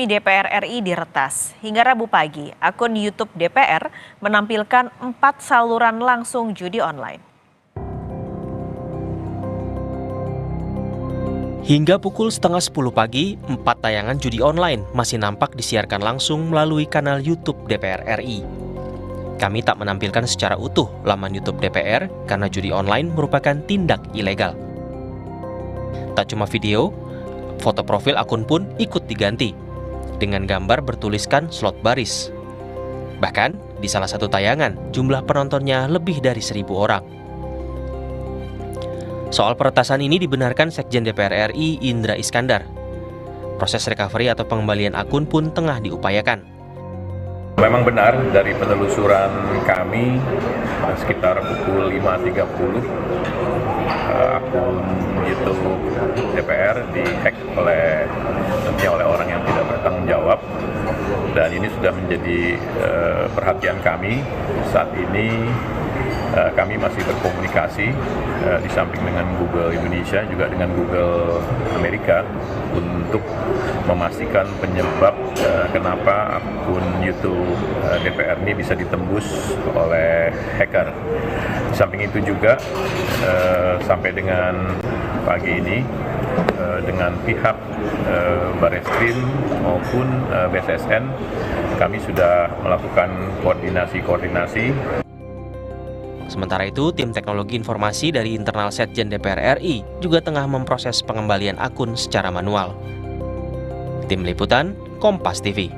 DPR RI diretas. Hingga Rabu pagi, akun YouTube DPR menampilkan 4 saluran langsung judi online. Hingga pukul setengah 10 pagi, 4 tayangan judi online masih nampak disiarkan langsung melalui kanal YouTube DPR RI. Kami tak menampilkan secara utuh laman YouTube DPR karena judi online merupakan tindak ilegal. Tak cuma video, foto profil akun pun ikut diganti dengan gambar bertuliskan slot baris. Bahkan, di salah satu tayangan, jumlah penontonnya lebih dari 1.000 orang. Soal peretasan ini dibenarkan Sekjen DPR RI Indra Iskandar. Proses recovery atau pengembalian akun pun tengah diupayakan. Memang benar dari penelusuran kami sekitar pukul 5.30 akun YouTube DPR dihack oleh orang yang tidak bertanggung jawab, dan ini sudah menjadi perhatian kami. Saat ini kami masih berkomunikasi di samping dengan Google Indonesia juga dengan Google Amerika untuk memastikan penyebab kenapa akun YouTube DPR ini bisa ditembus oleh hacker. Di samping itu juga sampai dengan pagi ini dengan pihak Barreskrim maupun BSSN kami sudah melakukan koordinasi. Sementara itu, tim teknologi informasi dari internal Sekjen DPR RI juga tengah memproses pengembalian akun secara manual. Tim Liputan, Kompas TV.